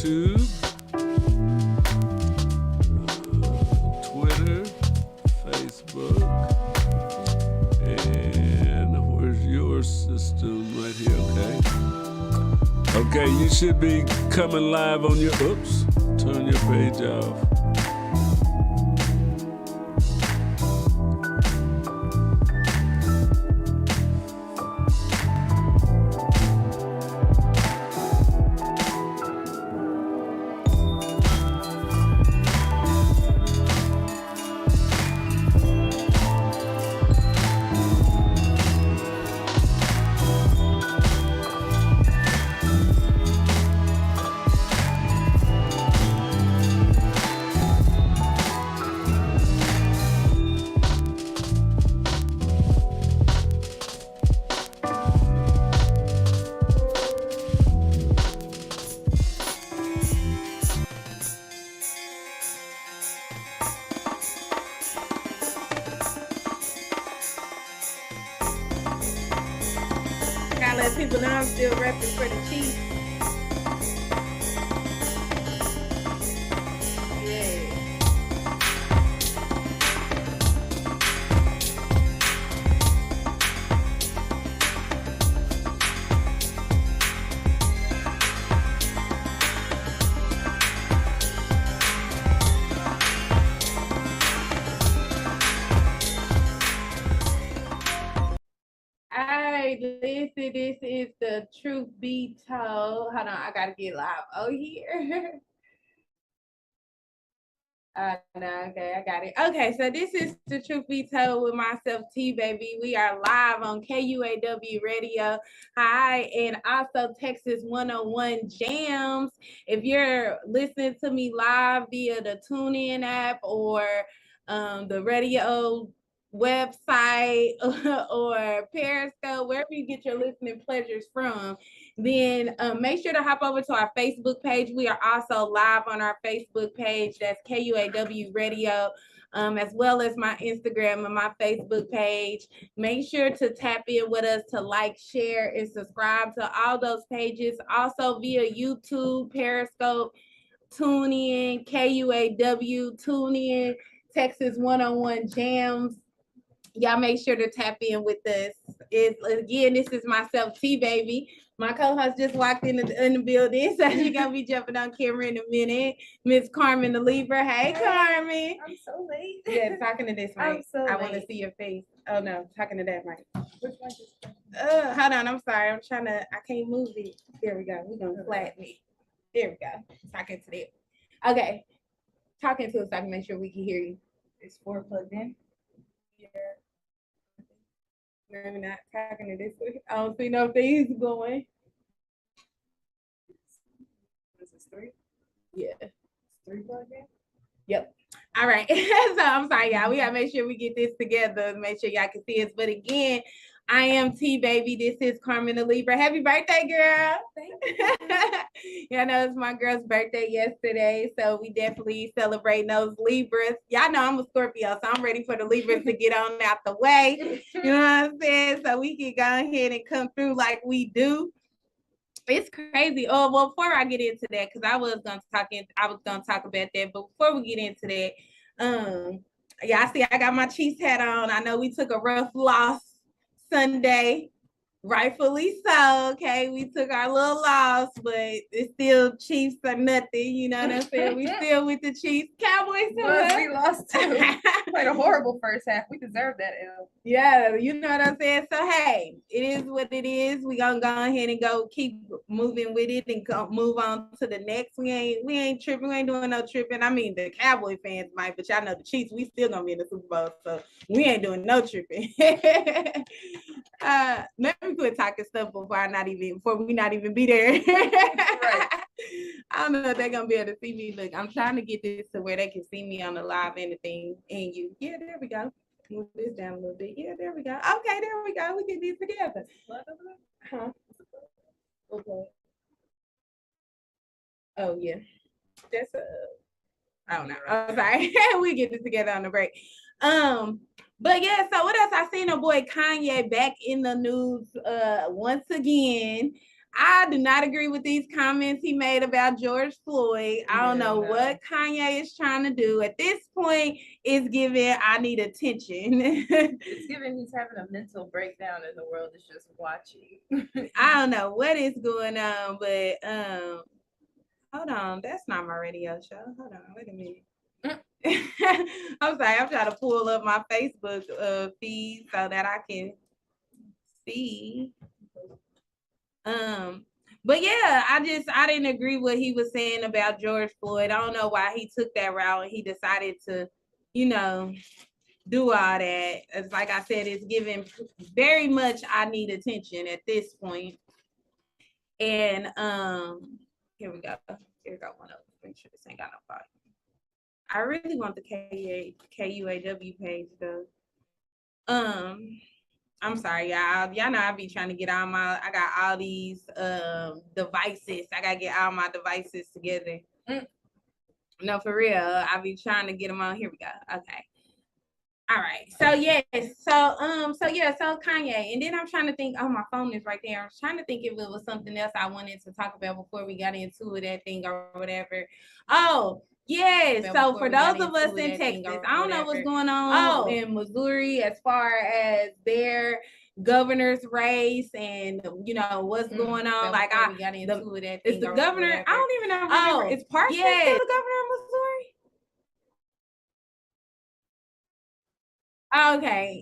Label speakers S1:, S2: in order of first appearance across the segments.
S1: YouTube, Twitter, Facebook, and where's your system? Right here, okay. Okay, you should be coming live on your, oops, turn your page off.
S2: Gotta let people know I'm still repping for the Chiefs. Yeah. Alright, listen, this is the Truth Be Told. Hold on, I gotta get live. Oh, here. No, okay, I got it. Okay, so this is the Truth Be Told with myself, Tbeyb. We are live on KUAW Radio. Hi, and also Texas 101 Jams. If you're listening to me live via the TuneIn app or the radio website or Periscope, wherever you get your listening pleasures from, then make sure to hop over to our Facebook page. We are also live on our Facebook page. That's KUAW Radio, as well as my Instagram and my Facebook page. Make sure to tap in with us to like, share, and subscribe to all those pages. Also via YouTube, Periscope, TuneIn, KUAW, TuneIn, Texas 101 Jams. Y'all make sure to tap in with us. Again, this is myself, Tbeyb. My co-host just walked in the building, so she's gonna be jumping on camera in a minute. Miss Carmen the Libra. Hey, Carmen.
S3: I'm so late.
S2: Yeah, talking to this mic. I want to see your face. Oh no, talking to that mic.
S3: Which one is
S2: Hold on, I'm sorry. I can't move it. There we go. We're gonna flatten it. There we go. Talking to that. Okay. Talking to us so I can make sure we can hear you.
S3: It's 4 plugged in?
S2: Yeah. No, I'm not talking to this one. I don't see no things going.
S3: This is 3?
S2: Yeah.
S3: 3 plugged in?
S2: Yep. All right. So I'm sorry, y'all. We gotta make sure we get this together. Make sure y'all can see us. But again, I am Tbeyb. This is Carmen the Libra. Happy birthday, girl.
S3: Thank you.
S2: Y'all know it's my girl's birthday yesterday. So we definitely celebrating those Libras. Y'all know I'm a Scorpio, so I'm ready for the Libras to get on out the way. You know what I'm saying? So we can go ahead and come through like we do. It's crazy. Oh, well, before I get into that, because I was gonna talk about that, but before we get into that, yeah, I see I got my Chiefs hat on. I know we took a rough loss Sunday, rightfully so. Okay, we took our little loss, but it's still Chiefs or nothing. You know what I'm saying? We still with the Chiefs. Cowboys too.
S3: But we lost too. Played a horrible first half. We deserved that L.
S2: Yeah, you know what I'm saying? So, hey, it is what it is. We gonna go ahead and go keep moving with it and go move on to the next. We ain't tripping. We ain't doing no tripping. I mean, the Cowboy fans might, but y'all know the Chiefs, we still gonna be in the Super Bowl, so we ain't doing no tripping. Let me quit talking stuff before we not even be there.
S3: Right.
S2: I don't know if they're gonna be able to see me. Look, I'm trying to get this to where they can see me on the live and the thing and you. Yeah, there we go. Move this down a little bit. Yeah, there we go. Okay, there we go. We get these together. Huh? Okay. Oh yeah. That's I don't know. I'm sorry. We get this together on the break. But yeah, so what else? I seen a boy Kanye back in the news once again. I do not agree with these comments he made about George Floyd. I don't know
S3: no.
S2: what Kanye is trying to do. At this point, it's giving I need attention.
S3: It's giving he's having a mental breakdown and the world is just watching.
S2: I don't know what is going on, but hold on, that's not my radio show. Hold on, wait a minute. I'm sorry, I'm trying to pull up my Facebook feed so that I can see. But yeah, I didn't agree what he was saying about George Floyd. I don't know why he took that route and he decided to, you know, do all that. It's like I said, it's giving very much I need attention at this point. And here we go. Here we go. One of them. Make sure this ain't got no fire. I really want the KUAW page though. I'm sorry, y'all. Y'all know I be trying to get all my, I got all these devices. I gotta get all my devices together. No, for real. I be trying to get them on. Here we go. Okay. All right. So yes. So Kanye. And then I'm trying to think, oh, my phone is right there. I was trying to think if it was something else I wanted to talk about before we got into that thing or whatever. Oh, yes. So for those of us in Texas, I don't know what's going on in Missouri as far as their governor's race and what's going on. Like it's the governor. I don't even know. It's Parsons still the governor of Missouri.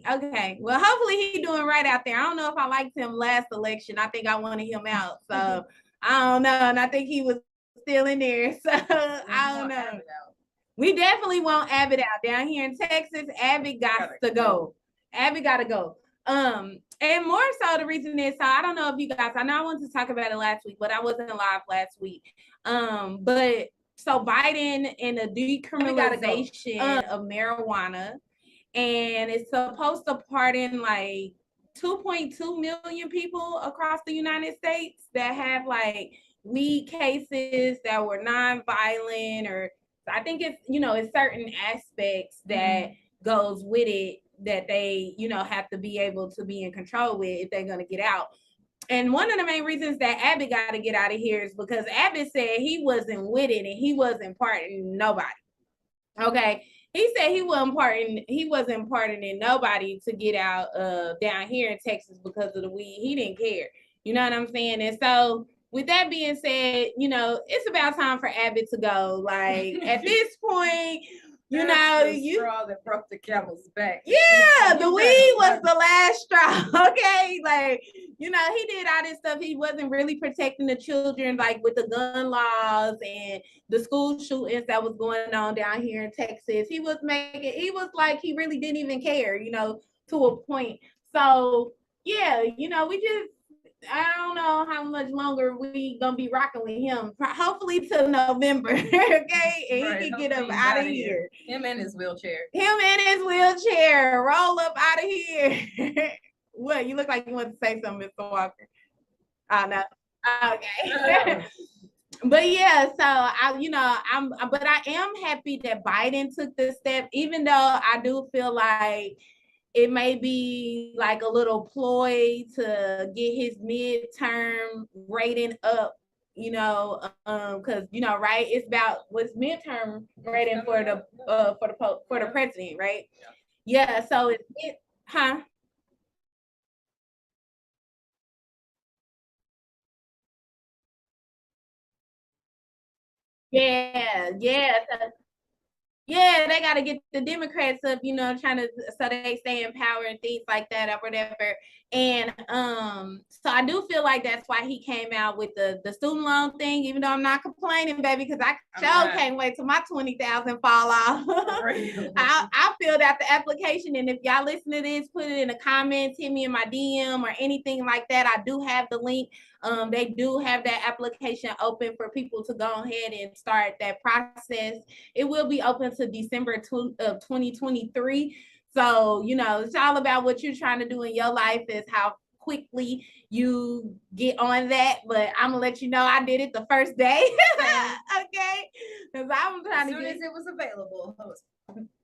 S2: Okay. Well, hopefully he's doing right out there. I don't know if I liked him last election. I think I wanted him out. So I don't know. And I think he was still in there. So I don't know. We definitely want Abbott out. Down here in Texas, Abbott got to go. Abbott got to go. And more so the reason is, so I don't know if you guys, I know I wanted to talk about it last week, but I wasn't live last week. But so Biden and the decriminalization of marijuana, and it's supposed to pardon like 2.2 million people across the United States that have like weed cases that were non-violent, or I think it's, it's certain aspects that goes with it that they, have to be able to be in control with if they're going to get out. And one of the main reasons that Abbott got to get out of here is because Abbott said he wasn't with it and he wasn't pardoning nobody. Okay. He said he wasn't pardoning nobody to get out down here in Texas because of the weed. He didn't care. You know what I'm saying? And so with that being said, it's about time for Abbott to go. Like at this point,
S3: the straw that broke the camel's back.
S2: Yeah, the weed was the last straw. Okay, like he did all this stuff. He wasn't really protecting the children, like with the gun laws and the school shootings that was going on down here in Texas. He was like he really didn't even care, to a point. So yeah, I don't know how much longer we gonna be rocking with him. Hopefully till November, okay? And he can get up out of here.
S3: Him and his wheelchair.
S2: Roll up out of here. What? You look like you want to say something, Mr. Walker. Oh no. Okay. But yeah, so I am happy that Biden took this step, even though I do feel like it may be like a little ploy to get his midterm rating up, because right, it's about what's midterm rating for the president, right? Yeah, so Yeah. Yeah, they got to get the Democrats up, trying to, so they stay in power and things like that or whatever. And so I do feel like that's why he came out with the student loan thing, even though I'm not complaining, baby, because I can't wait till my 20,000 fall off. I filled out the application, and if y'all listen to this, put it in the comments, hit me in my DM or anything like that. I do have the link. They do have that application open for people to go ahead and start that process. It will be open to December of 2023. So, it's all about what you're trying to do in your life, is how quickly you get on that. But I'm gonna let you know I did it the first day. Okay, because I'm trying
S3: as soon as it was available.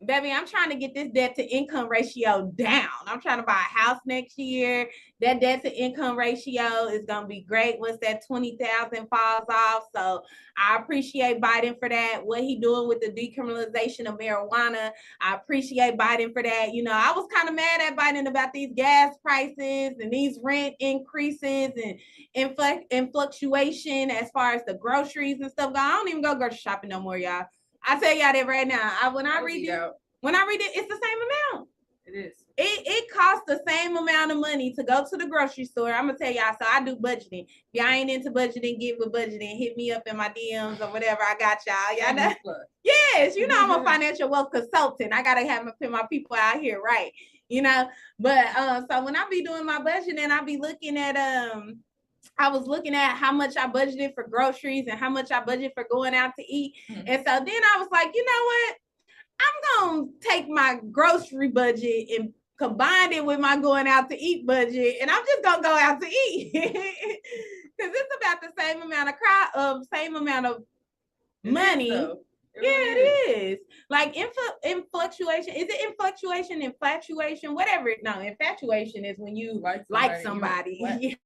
S2: Baby, I'm trying to get this debt to income ratio down. I'm trying to buy a house next year. That debt to income ratio is gonna be great once that 20,000 falls off. So I appreciate Biden for that. What he doing with the decriminalization of marijuana, I appreciate Biden for that. You know, I was kind of mad at Biden about these gas prices and these rent increases and fluctuation as far as the groceries and stuff go. I don't even go grocery shopping no more, y'all. I tell y'all that right now. When I read it, it's the same amount.
S3: It is.
S2: It costs the same amount of money to go to the grocery store. I'm gonna tell y'all. So I do budgeting. If y'all ain't into budgeting, get with budgeting. Hit me up in my DMs or whatever. I got y'all. Y'all know. Yes, you know I'm a financial wealth consultant. I gotta have my people out here, right? You know. But so when I be doing my budgeting, I be looking at I was looking at how much I budgeted for groceries and how much I budget for going out to eat. Mm-hmm. And so then I was like, you know what? I'm going to take my grocery budget and combine it with my going out to eat budget. And I'm just going to go out to eat. Because it's about the same amount of money. It is. Like in fluctuation. Is it infatuation, whatever. No, infatuation is when you like somebody.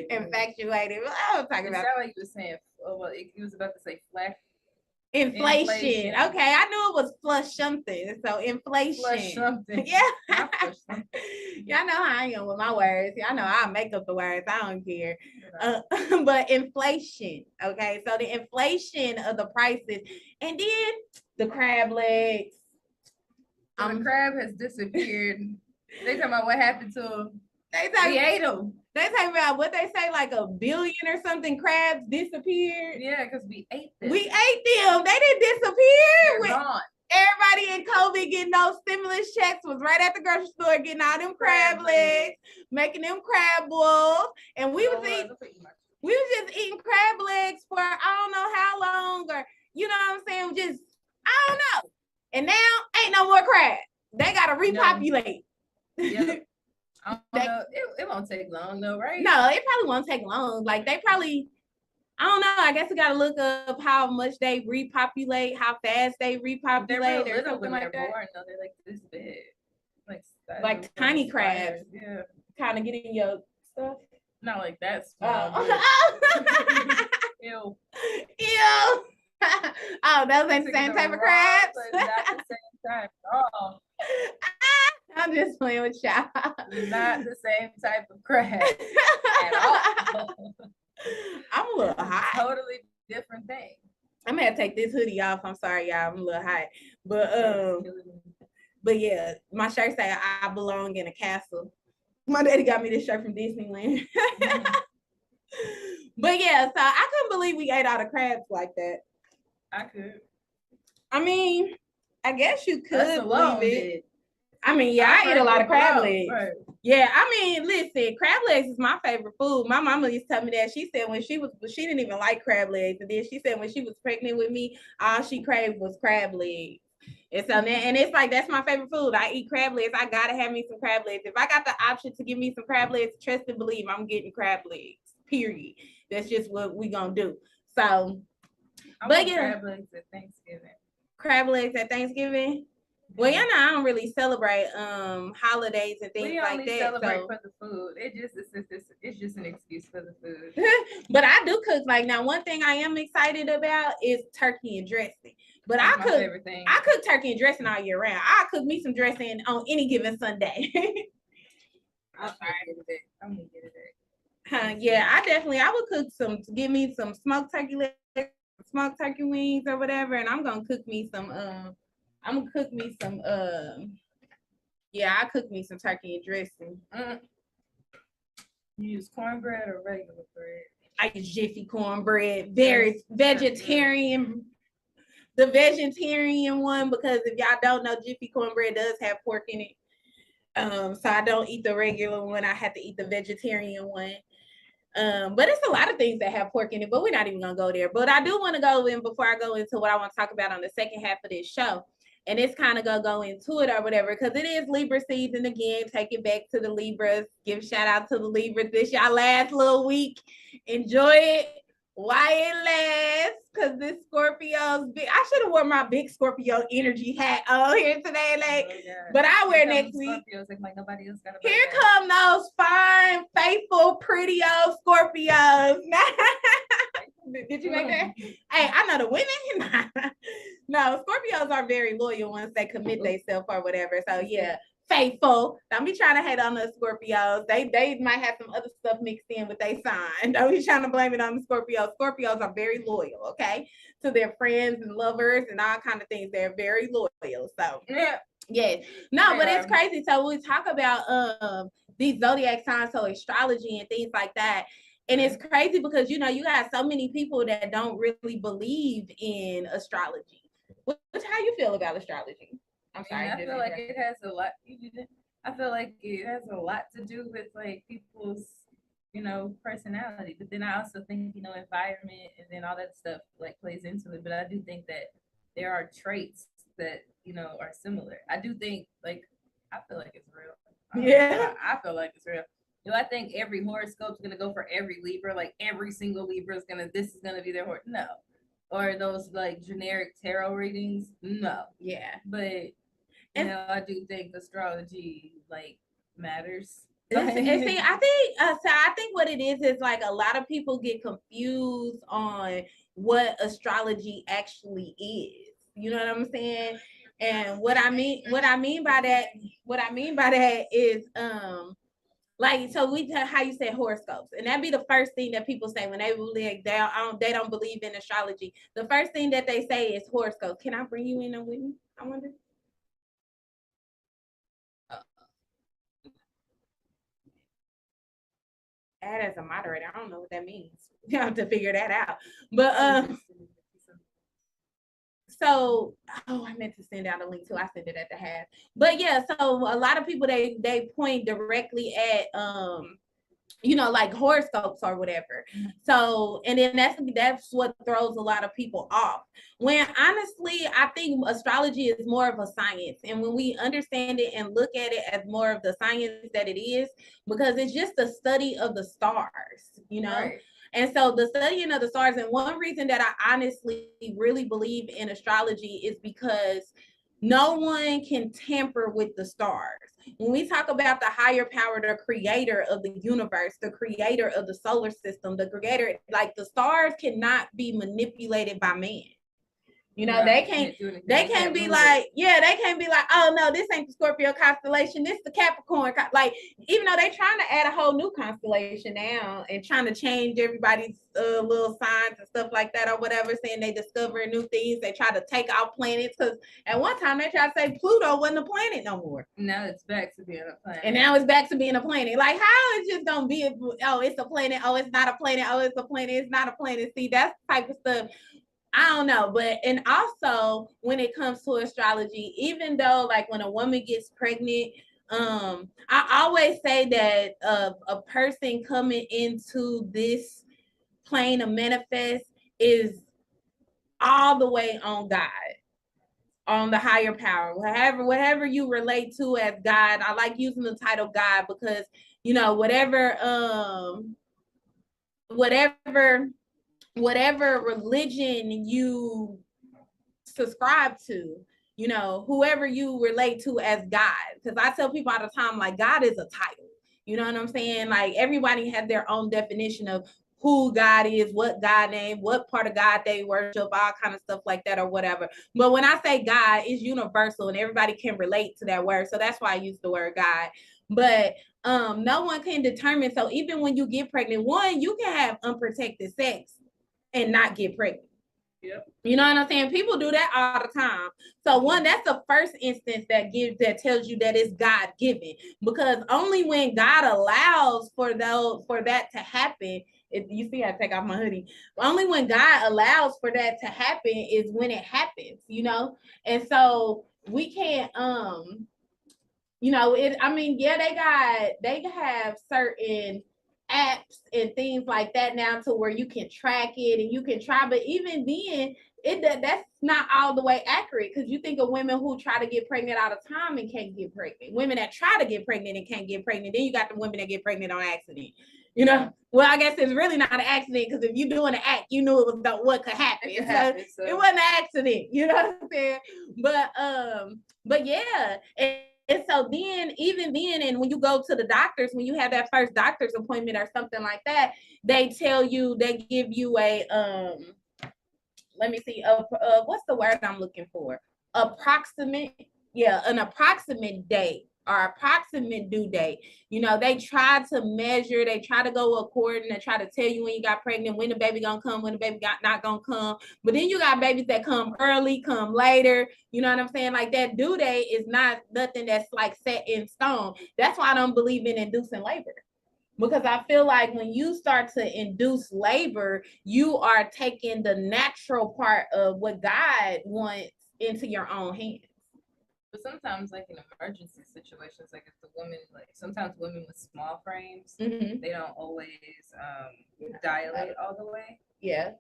S2: Infatuated. I was talking about.
S3: Like you were saying. Well, he was about to say
S2: inflation. Okay, I knew it was flush something. So inflation.
S3: Flush something.
S2: Yeah. Y'all know how I am with my words. Y'all know I'll make up the words. I don't care. But inflation. Okay, so the inflation of the prices, and then the crab legs.
S3: The crab has disappeared. They talking about what happened to them. We ate them.
S2: They talking about what they say, like 1 billion or something crabs disappeared.
S3: Yeah, because we ate them.
S2: We ate them. They didn't disappear.
S3: They're gone.
S2: Everybody in COVID getting those stimulus checks was right at the grocery store getting all them crab legs, making them crab balls, and we was just eating crab legs for I don't know how long, or you know what I'm saying? Just I don't know. And now ain't no more crab. They gotta repopulate.
S3: Yeah. I don't know. It won't take long though, right?
S2: No, it probably won't take long. Like they probably, I don't know. I guess we gotta look up how much they repopulate, how fast they repopulate, or something like that.
S3: Born, though. They're like this big,
S2: like tiny crabs.
S3: Yeah,
S2: kind of getting your stuff.
S3: Not like that small. Ew.
S2: Ew. Oh, those ain't the same type of crabs.
S3: Not the same type at all.
S2: I'm just playing with y'all.
S3: Not the same type of crab at all.
S2: I'm a little hot.
S3: Totally different thing.
S2: I'm gonna take this hoodie off. I'm sorry, y'all. I'm a little hot. But yeah, my shirt say I belong in a castle. My daddy got me this shirt from Disneyland. But yeah, so I couldn't believe we ate all the crabs like that.
S3: I could.
S2: I mean, I guess you could believe it. I mean, yeah, I eat a lot of crab legs. Right. Yeah, I mean, listen, crab legs is my favorite food. My mama used to tell me that. She said she didn't even like crab legs. And then she said when she was pregnant with me, all she craved was crab legs. And so and it's like, that's my favorite food. I eat crab legs. I gotta have me some crab legs. If I got the option to give me some crab legs, trust and believe I'm getting crab legs, period. That's just what we gonna do. So, but yeah.
S3: Crab legs at Thanksgiving.
S2: Crab legs at Thanksgiving? Well, you know, I don't really celebrate holidays and things like that. We
S3: celebrate for the food. It's just an excuse for the food.
S2: But I do cook. Like now, one thing I am excited about is turkey and dressing. But I cook turkey and dressing all year round. I cook me some dressing on any given Sunday.
S3: I'm gonna get it.
S2: Yeah, I would cook give me some smoked turkey legs, smoked turkey wings or whatever, and I'm gonna cook me some I cook me some turkey and dressing.
S3: You use cornbread or regular bread?
S2: I use Jiffy cornbread, very vegetarian. The vegetarian one, because if y'all don't know, Jiffy cornbread does have pork in it. So I don't eat the regular one. I have to eat the vegetarian one. But it's a lot of things that have pork in it, but we're not even gonna go there. But I do want to go in before I go into what I want to talk about on the second half of this show. And it's kind of gonna go into it or whatever, because it is Libra season again. Take it back to the Libras. Give a shout out to the Libras. This y'all last little week. Enjoy it. Why it lasts? Because this Scorpio's big. I should have worn my big Scorpio energy hat on here today, like, but I wear next week.
S3: Like nobody else got
S2: here come those fine, faithful, pretty old Scorpios. Did you make that? Hey, I know the women. No, Scorpios are very loyal once they commit themselves or whatever. So yeah, faithful. Don't be trying to hate on the Scorpios. They might have some other stuff mixed in with their sign. Don't be trying to blame it on the Scorpios. Scorpios are very loyal, okay, to their friends and lovers and all kind of things. They're very loyal. So yeah. Yes. No, but it's crazy. So we talk about these zodiac signs, so astrology and things like that. And it's crazy because you got so many people that don't really believe in astrology. How you feel about astrology? I'm sorry.
S3: I feel like it has a lot. I feel like it has a lot to do with like people's, personality. But then I also think, environment and then all that stuff like plays into it. But I do think that there are traits that are similar. I do think I feel like it's real.
S2: Yeah.
S3: I feel like it's real. Do I think every horoscope is gonna go for every Libra? Like every single Libra is this is gonna be their horoscope? No. Or those like generic tarot readings? No.
S2: Yeah.
S3: But I do think astrology matters.
S2: And see, I think what it is like a lot of people get confused on what astrology actually is. You know what I'm saying? And what I mean by that is so how you say horoscopes, and that'd be the first thing that people say when they don't believe in astrology. The first thing that they say is horoscopes. Can I bring you in with me? I wonder. Add as a moderator. I don't know what that means. You have to figure that out. But so I meant to send out a link too. I sent it at the half. But yeah, so a lot of people they point directly at like horoscopes or whatever. So and then that's what throws a lot of people off. When honestly, I think astrology is more of a science. And when we understand it and look at it as more of the science that it is, because it's just the study of the stars, Right. And so the studying of the stars, and one reason that I honestly really believe in astrology is because no one can tamper with the stars. When we talk about the higher power, the creator of the universe, the creator of the solar system, the creator, like the stars cannot be manipulated by man. They can't be like, oh no, this ain't the Scorpio constellation, this the Capricorn. Like, even though they're trying to add a whole new constellation now and trying to change everybody's little signs and stuff like that or whatever, saying they discover new things. They try to take out planets because at one time they tried to say Pluto wasn't a planet no more.
S3: Now it's back to being a planet.
S2: And now it's back to being a planet. Like, how is just gonna be? Oh, it's a planet. Oh, it's not a planet. Oh, it's a planet. It's not a planet. See, that's the type of stuff. I don't know, and also when it comes to astrology, even though like when a woman gets pregnant, I always say that a person coming into this plane of manifest is all the way on God, on the higher power, whatever you relate to as God. I like using the title God because whatever religion you subscribe to, whoever you relate to as God. Because I tell people all the time, like, God is a title. You know what I'm saying? Like, everybody has their own definition of who God is, what God name, what part of God they worship, all kind of stuff like that or whatever. But when I say God, it's universal and everybody can relate to that word. So that's why I use the word God. But no one can determine. So even when you get pregnant, one, you can have unprotected sex and not get pregnant. Yep. You know what I'm saying? People do that all the time. So one, that's the first instance that tells you that it's God given, because only when God allows for that to happen. You see, I take off my hoodie. Only when God allows for that to happen is when it happens. And so we can't. They have certain apps and things like that now to where you can track it and you can try, but even then that's not all the way accurate, because you think of women who try to get pregnant all the time and can't get pregnant, women that try to get pregnant and can't get pregnant, then you got the women that get pregnant on accident. You know, well, I guess it's really not an accident because if you doing an act, you knew it was what could happen. So it wasn't an accident. You know what I'm saying? But yeah. And so then, even then, and when you go to the doctors, when you have that first doctor's appointment or something like that, they tell you, they give you a let me see, what's the word I'm looking for? Approximate, an approximate date or approximate due date. You know, they try to measure, they try to go according, they try to tell you when you got pregnant, when the baby gonna come, when the baby not gonna come. But then you got babies that come early, come later. You know what I'm saying? Like that due date is not nothing that's like set in stone. That's why I don't believe in inducing labor. Because I feel like when you start to induce labor, you are taking the natural part of what God wants into your own hands.
S3: But sometimes, like in emergency situations, like if the woman, like sometimes women with small frames, they don't always dilate all the way.
S2: Yeah.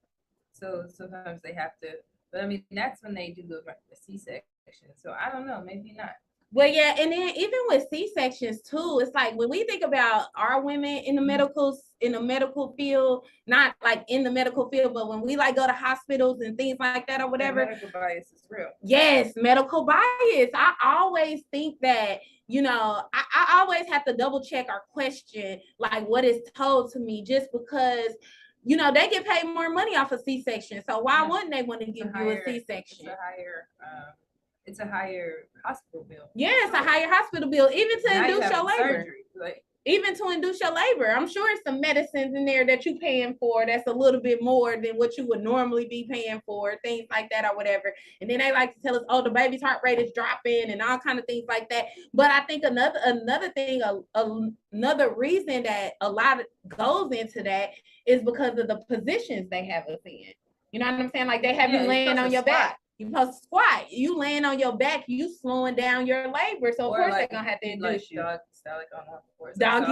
S3: So sometimes they have to, but I mean, that's when they do the C-section. So I don't know, maybe not.
S2: Well, yeah, and then even with C-sections too, it's like when we think about our women in the medical field, not like in the medical field, but when we like go to hospitals and things like that or whatever.
S3: Yeah, medical bias is real.
S2: Yes, medical bias. I always think that, you know, I always have to double check or question like what is told to me, just because, you know, they get paid more money off a C-section. So why wouldn't they want to give you a C-section?
S3: It's a higher hospital bill.
S2: Yeah, it's a higher hospital bill, even to induce your labor. Even to induce your labor. I'm sure it's some medicines in there that you're paying for that's a little bit more than what you would normally be paying for, things like that or whatever. And then they like to tell us, oh, the baby's heart rate is dropping and all kind of things like that. But I think another thing, another reason that a lot of goes into that is because of the positions they have us in. You know what I'm saying? Like they have you laying on your back. You supposed to squat. You laying on your back, you slowing down your labor. So of course they're gonna have to induce you. Doggy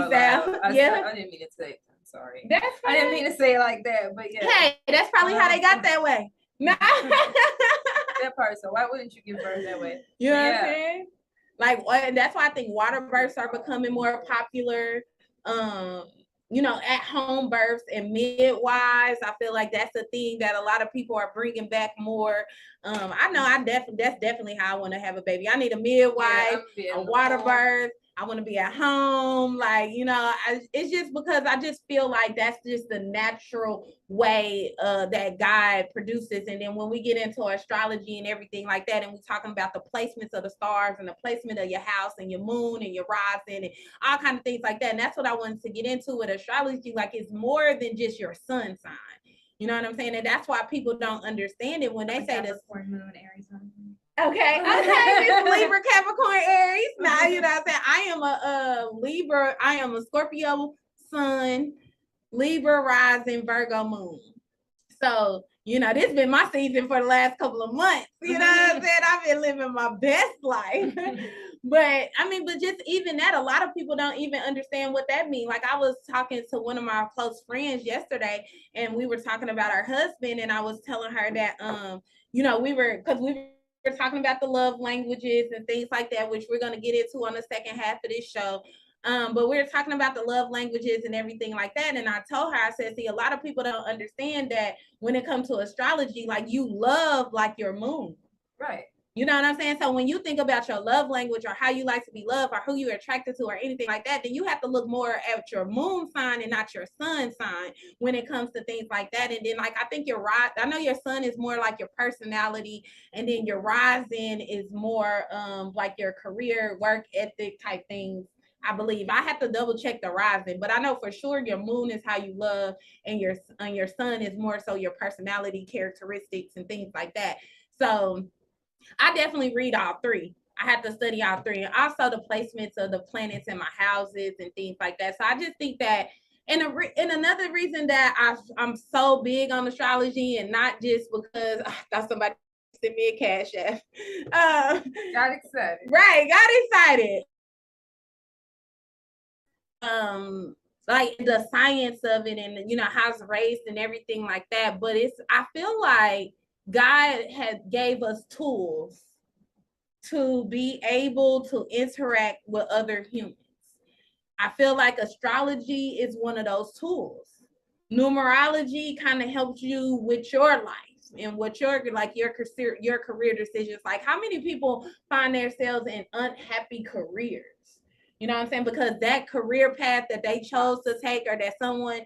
S2: style.
S3: I didn't mean to say. I'm sorry.
S2: That's fine.
S3: I didn't mean to say it like that, but yeah.
S2: Hey, that's probably how they got that way. No.
S3: That part. So why wouldn't you give birth that way?
S2: You know what I'm saying? Like, that's why I think water births are becoming more popular. You know, at home births and midwives. I feel like that's a thing that a lot of people are bringing back more. I know that's definitely how I want to have a baby. I need a midwife, a water birth. I want to be at home. Like, you know, it's just because I just feel like that's just the natural way that God produces. And then when we get into astrology and everything like that, and we're talking about the placements of the stars and the placement of your house and your moon and your rising and all kind of things like that. And that's what I wanted to get into with astrology. Like, it's more than just your sun sign. You know what I'm saying? And that's why people don't understand it when they say this.
S3: Moon, Aries.
S2: Okay, Miss Libra, Capricorn, Aries. Now, you know what I'm saying? I am a Libra. I am a Scorpio sun, Libra rising, Virgo moon. So, you know, this has been my season for the last couple of months. You know what I'm saying? I've been living my best life. But I mean, but just even that, a lot of people don't even understand what that means. Like, I was talking to one of my close friends yesterday, and we were talking about our husband, and I was telling her that, you know, we're talking about the love languages and things like that, which we're going to get into on the second half of this show. But we were talking about the love languages and everything like that. And I told her, I said, see, a lot of people don't understand that when it comes to astrology, like, you love like your moon.
S3: Right.
S2: You know what I'm saying? So when you think about your love language or how you like to be loved or who you're attracted to or anything like that, then you have to look more at your moon sign and not your sun sign when it comes to things like that. And then, like, I think you're right. I know your sun is more like your personality, and then your rising is more like your career, work ethic type things. I believe. I have to double check the rising, but I know for sure your moon is how you love, and your sun is more so your personality characteristics and things like that. So I definitely read all three. I have to study all three, and also the placements of the planets in my houses and things like that. So I just think that, and another reason that I'm so big on astrology, and not just because I thought somebody sent me a cash app.
S3: Got excited.
S2: Right, got excited. Like the science of it, and you know how it's raised and everything like that. But I feel like God gave us tools to be able to interact with other humans. I feel like astrology is one of those tools. Numerology kind of helps you with your life and what your career decisions. Like, how many people find themselves in unhappy careers? You know what I'm saying? Because that career path that they chose to take, or that someone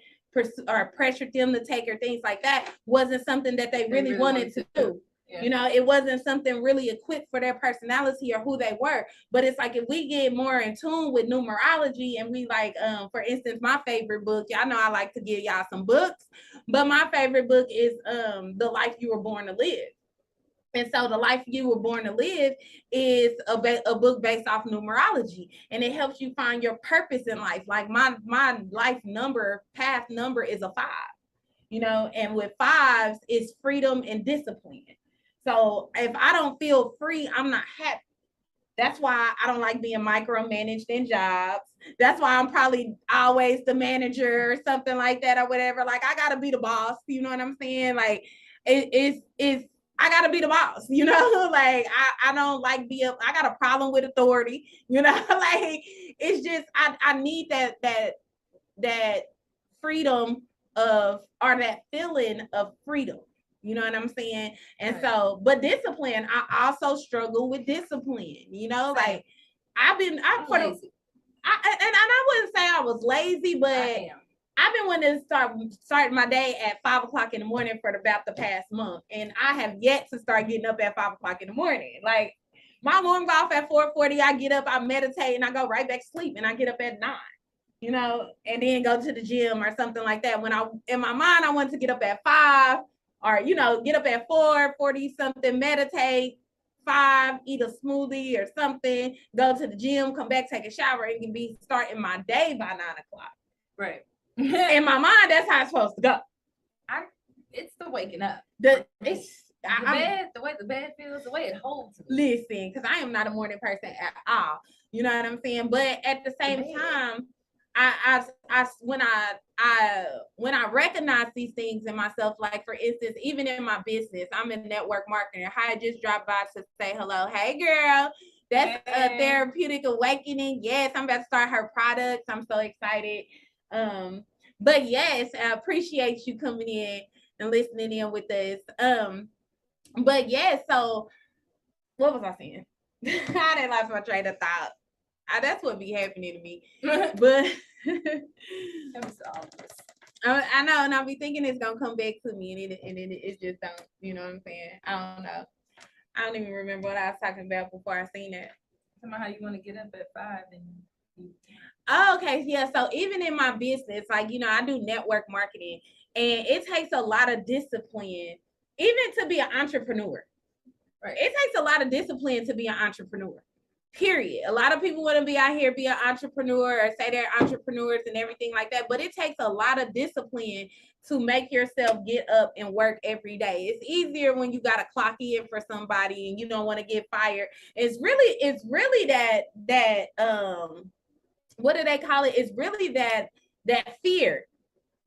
S2: or pressured them to take, or things like that, wasn't something that they really wanted to do. Yeah. You know, it wasn't something really equipped for their personality or who they were. But it's like, if we get more in tune with numerology, and we like, for instance, my favorite book, y'all know I like to give y'all some books, but my favorite book is The Life You Were Born to Live. And so The Life You Were Born to Live is a book based off numerology, and it helps you find your purpose in life. Like my life number, path number is a 5, you know, and with 5s is freedom and discipline. So if I don't feel free, I'm not happy. That's why I don't like being micromanaged in jobs. That's why I'm probably always the manager or something like that, or whatever. Like, I gotta be the boss. You know what I'm saying? Like, it's I gotta be the boss. You know, like I don't like I got a problem with authority. You know, like it's just I need that freedom of, or that feeling of freedom. You know what I'm saying? And so, but discipline, I also struggle with discipline, you know, like I wouldn't say I was lazy, but I've been wanting to start my day at 5 o'clock in the morning for about the past month. And I have yet to start getting up at 5 o'clock in the morning. Like, my alarm goes off at 4:40, I get up, I meditate, and I go right back to sleep, and I get up at 9. You know, and then go to the gym or something like that. When in my mind, I want to get up at 5, or, you know, get up at 4:40 something, meditate, 5, eat a smoothie or something, go to the gym, come back, take a shower, and can be starting my day by 9 o'clock.
S3: Right.
S2: In my mind, that's how it's supposed to go.
S3: It's the waking up.
S2: The
S3: way the bed feels, the way it holds me.
S2: Listen, because I am not a morning person at all. You know what I'm saying? But at the same time, when I recognize these things in myself, like, for instance, even in my business, I'm in network marketing. I just dropped by to say hello. Hey, girl, that's a Therapeutic Awakening. Yes, I'm about to start her products. I'm so excited. But yes, I appreciate you coming in and listening in with us. But yes, so what was I saying? I didn't lost my train of thought. That's what be happening to me. But I know, and I'll be thinking it's gonna come back to me, and it just don't. You know what I'm saying? I don't know. I don't even remember what I was talking about before I seen it.
S3: Talking about how you want to get up at 5 and.
S2: Oh, okay, yeah. So even in my business, like, you know, I do network marketing, and it takes a lot of discipline, even to be an entrepreneur. Right? It takes a lot of discipline to be an entrepreneur. Period. A lot of people want to be out here, be an entrepreneur, or say they're entrepreneurs and everything like that. But it takes a lot of discipline to make yourself get up and work every day. It's easier when you got to clock in for somebody and you don't want to get fired. It's really that what do they call it? It's really that fear.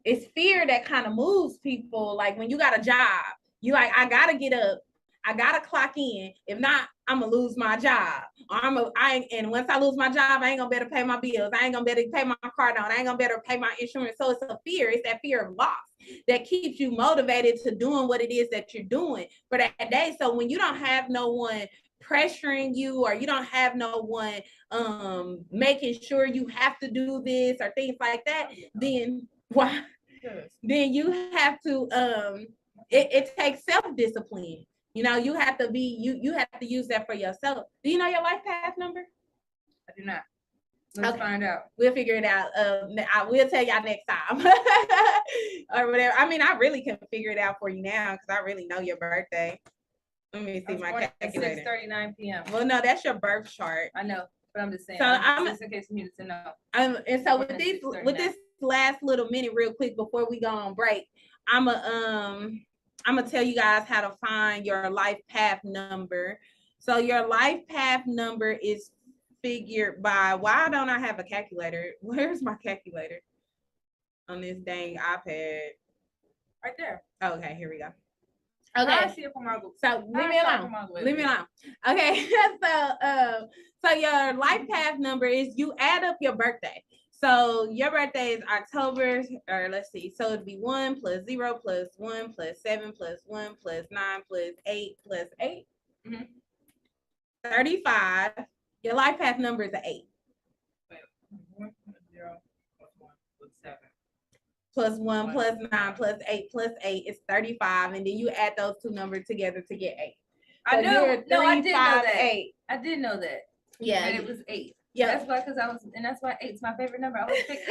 S2: It's fear that kind of moves people. Like, when you got a job, you like, I gotta get up, I gotta clock in. If not, I'm gonna lose my job. And once I lose my job, I ain't gonna better pay my bills. I ain't gonna better pay my car down. I ain't gonna better pay my insurance. So it's a fear. It's that fear of loss that keeps you motivated to doing what it is that you're doing for that day. So when you don't have no one pressuring you, or you don't have no one making sure you have to do this or things like that, then why? Then you have to it takes self-discipline. You know, you have to you have to use that for yourself. Do you know your life path number?
S3: I do not. Let's find out.
S2: We'll figure it out. I will tell y'all next time or whatever. I mean, I really can figure it out for you now because I really know your birthday. Let me see my calculator.
S3: 6:39 p.m.
S2: Well, no, that's your birth chart.
S3: I know, but I'm just saying.
S2: So
S3: just in case you needed to know.
S2: And so with this last little minute, real quick before we go on break, I'm gonna tell you guys how to find your life path number. So your life path number is figured by, why don't I have a calculator? Where's my calculator on this dang iPad?
S3: Right there.
S2: Okay, here we go. Okay.
S3: I see it from my book.
S2: So leave me alone. Leave me alone. Okay. So your life path number is, you add up your birthday. So your birthday is October, or let's see. So it'd be 1 plus 0 plus 1 plus 7 plus 1 plus 9 plus 8 plus 8. 35. Your life path number is an 8.
S3: Wait, 1 plus 0 plus 1 plus 7.
S2: Plus 1 plus 9 plus 8 plus 8 is 35. And then you add those two numbers together to get 8. So
S3: I know. No, I did know
S2: 5,
S3: that.
S2: 8.
S3: I did know that.
S2: Yeah.
S3: And it was 8.
S2: Yeah.
S3: That's why, that's why 8's my favorite number. I was picking 8.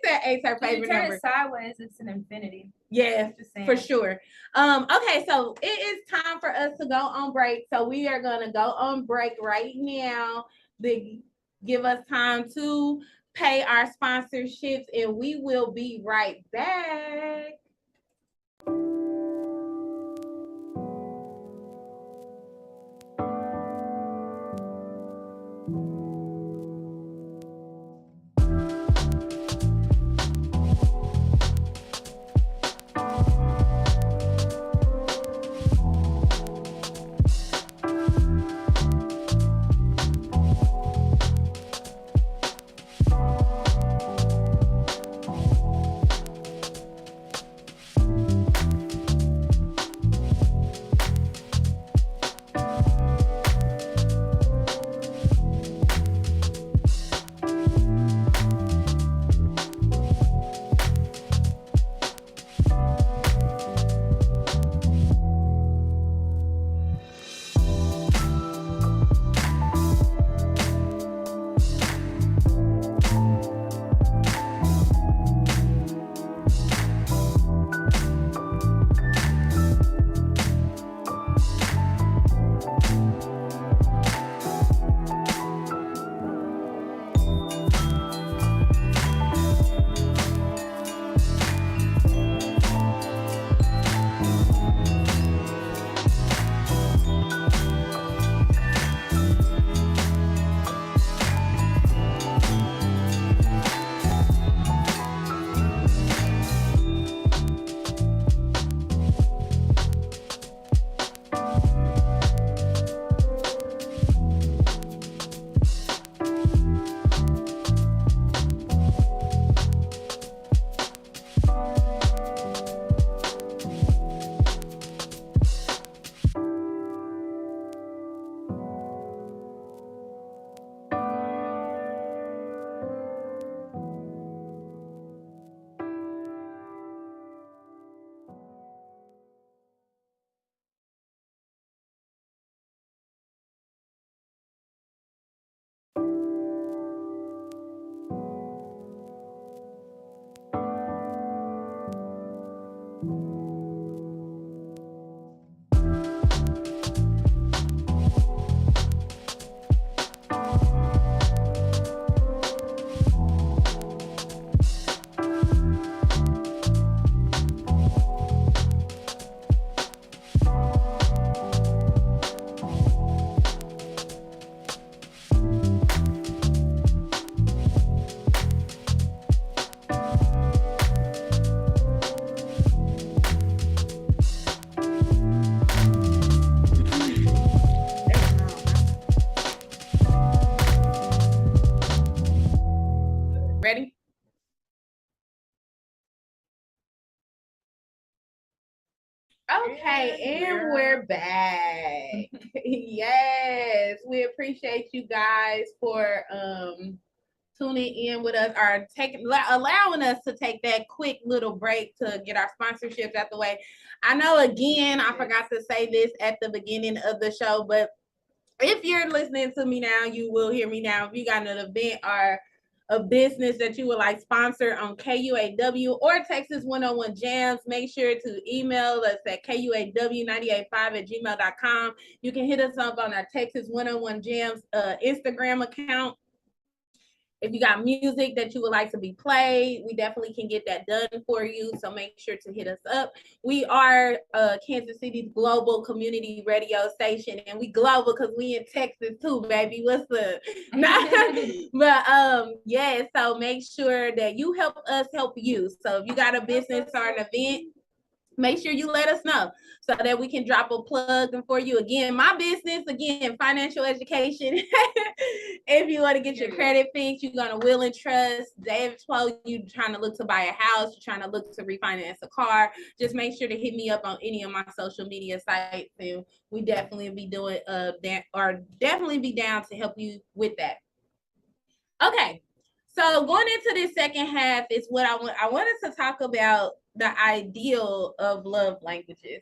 S2: That 8's her favorite
S3: turn
S2: number.
S3: It sideways, it's an infinity.
S2: Yeah, for sure. Okay, so it is time for us to go on break. So we are gonna go on break right now. They give us time to pay our sponsorships, and we will be right back. Ready? Okay, and we're back. Yes, we appreciate you guys for tuning in with us, or allowing us to take that quick little break to get our sponsorships out the way. I know, again, I forgot to say this at the beginning of the show, but if you're listening to me now, you will hear me now. If you got an event or a business that you would like sponsor on KUAW or Texas 101 Jams, make sure to email us at KUAW985@gmail.com. You can hit us up on our Texas 101 Jams Instagram account. If you got music that you would like to be played, we definitely can get that done for you. So make sure to hit us up. We are Kansas City's global community radio station, and we global because we in Texas too, baby. What's up? But yeah, so make sure that you help us help you. So if you got a business or an event, make sure you let us know so that we can drop a plug for you. Again, my business, again, financial education. If you want to get your credit fixed, you're going to will and trust. David told you trying to look to buy a house, you're trying to look to refinance a car. Just make sure to hit me up on any of my social media sites, and we definitely be doing definitely be down to help you with that. Okay, so going into this second half is what I wanted to talk about the ideal of love languages.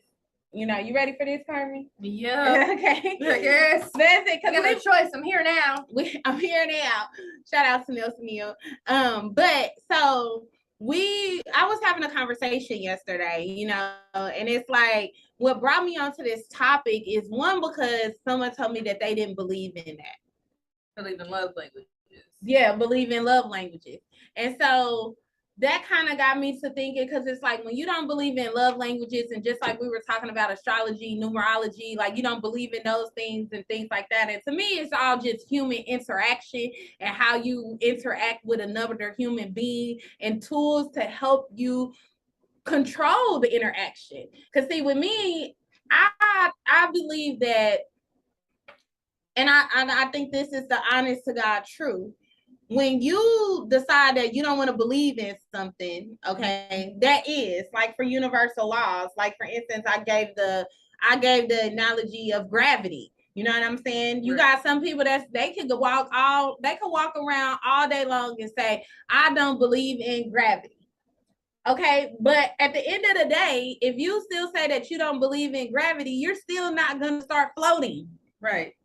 S2: You know, you ready for this, Carmen?
S3: Yeah.
S2: Okay.
S3: Yes.
S2: That's it.
S3: I got no choice. I'm here now.
S2: I'm here now. Shout out to Nelson Neal. But so I was having a conversation yesterday, you know, and it's like what brought me onto this topic is one, because someone told me that they didn't believe in that.
S3: Believe in love languages.
S2: Yeah, believe in love languages. And so that kind of got me to thinking, because it's like when you don't believe in love languages, and just like we were talking about astrology, numerology, like you don't believe in those things and things like that. And to me, it's all just human interaction and how you interact with another human being and tools to help you control the interaction. Because see, with me, I believe that, and I think this is the honest to God truth. When you decide that you don't want to believe in something, okay, that is like for universal laws. Like for instance, I gave the analogy of gravity. You know what I'm saying? You got some people they could walk around all day long and say, I don't believe in gravity. Okay, but at the end of the day, if you still say that you don't believe in gravity, you're still not gonna start floating.
S3: Right.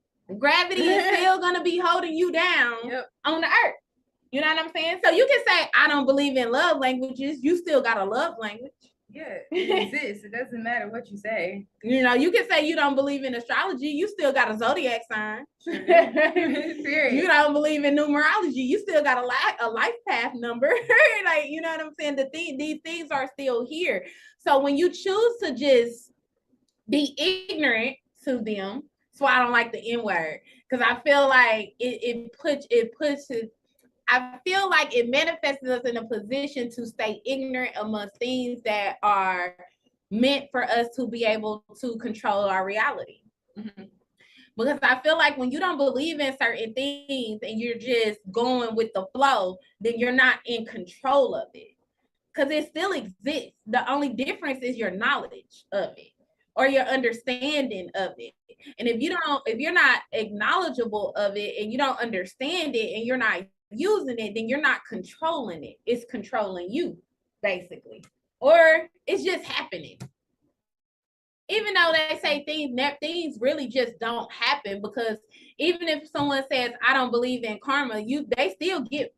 S2: Gravity is still going to be holding you down on the earth. You know what I'm saying? So you can say, I don't believe in love languages. You still got a love language.
S3: Yeah, it exists. It doesn't matter what you say.
S2: You know, you can say you don't believe in astrology. You still got a zodiac sign.
S3: Period.
S2: You don't believe in numerology. You still got a life path number. Like, you know what I'm saying? These things are still here. So when you choose to just be ignorant to them, that's why I don't like the N word, because I feel like I feel like it manifests us in a position to stay ignorant amongst things that are meant for us to be able to control our reality. Mm-hmm. Because I feel like when you don't believe in certain things and you're just going with the flow, then you're not in control of it, because it still exists. The only difference is your knowledge of it or your understanding of it. And if you're not acknowledgeable of it and you don't understand it and you're not using it, then you're not controlling it. It's controlling you, basically. Or it's just happening. Even though they say things really just don't happen, because even if someone says, I don't believe in karma, they still get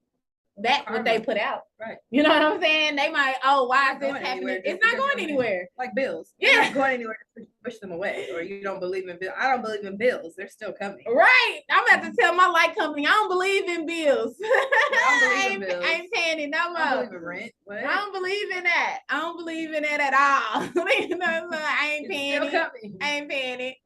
S2: back what they put out.
S3: Right.
S2: You know what I'm saying? They might, why is this happening? It's not going anywhere.
S3: Like bills.
S2: Yeah.
S3: You're not going anywhere to push them away. Or you don't believe in bills. I don't believe in bills. They're still coming.
S2: Right. I'm about to tell my light company, I don't believe in bills.
S3: I don't believe in bills.
S2: I ain't paying it no more.
S3: I don't believe in rent. What?
S2: I don't believe in that. I don't believe in that at all. I ain't paying it. I ain't paying it.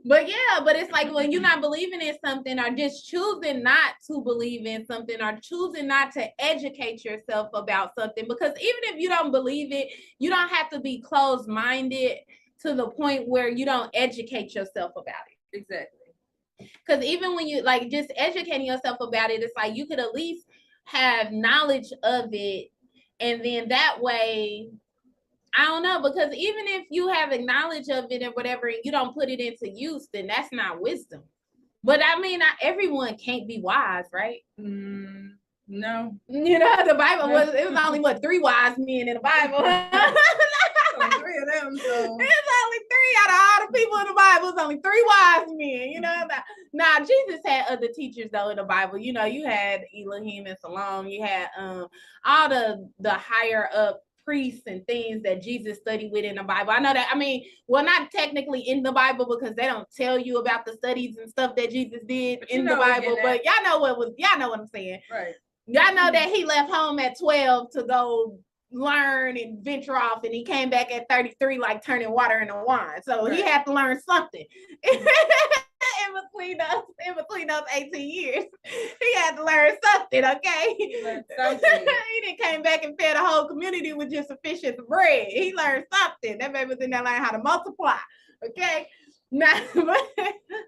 S2: But yeah, but it's like when you're not believing in something, or just choosing not to believe in something, or choosing not to educate yourself about something, because even if you don't believe it, you don't have to be closed-minded to the point where you don't educate yourself about it.
S3: Exactly.
S2: Because even when you like just educating yourself about it, it's like you could at least have knowledge of it, and then that way, I don't know, because even if you have a knowledge of it and whatever, and you don't put it into use, then that's not wisdom. But I mean, not everyone can't be wise, right?
S3: No.
S2: You know, the Bible was only 3 wise men in the Bible.
S3: Only 3 of them, so
S2: it's only 3 out of all the people in the Bible. It's only 3 wise men. You know, now Jesus had other teachers though in the Bible. You know, you had Elohim and Salome. You had all the higher up priests and things that Jesus studied with in the Bible. I know that. I mean, well, not technically in the Bible, because they don't tell you about the studies and stuff that Jesus did in the Bible. But y'all know what I'm saying,
S3: right?
S2: Y'all know that he left home at 12 to go learn and venture off, and he came back at 33 like turning water into wine. So he had to learn something. in between those 18 years, he had to learn something, okay?
S3: He learned something.
S2: He didn't came back and fed the whole community with just sufficient bread. He learned something. That baby was in there learning how to multiply, okay? Nah,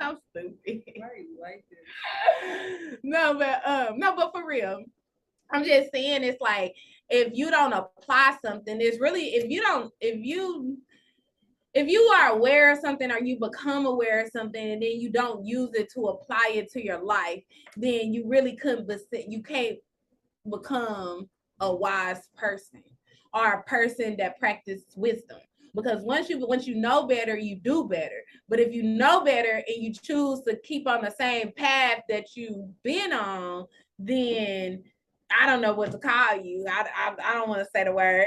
S2: I'm stupid.
S3: Why are you like this?
S2: No, but for real, I'm just saying it's like if you don't apply something, it's really if you are aware of something or you become aware of something and then you don't use it to apply it to your life, then you really you can't become a wise person or a person that practices wisdom. Because once you know better, you do better. But if you know better and you choose to keep on the same path that you've been on, then I don't know what to call you. I don't want to say the word,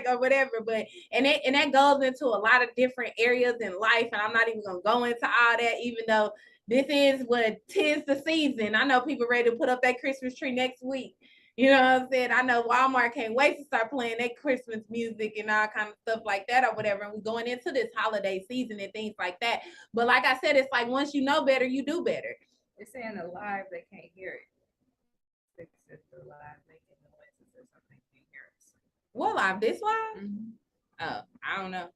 S2: or whatever. But and that goes into a lot of different areas in life. And I'm not even gonna go into all that, even though this is what 'tis the season. I know people ready to put up that Christmas tree next week. You know what I'm saying? I know Walmart can't wait to start playing that Christmas music and all kind of stuff like that or whatever. And we're going into this holiday season and things like that. But like I said, it's like once you know better, you do better.
S3: They're saying the live, they can't hear it. Except the live making noises or something, can't hear us.
S2: What live? This live?
S3: Mm-hmm.
S2: Oh, I don't know.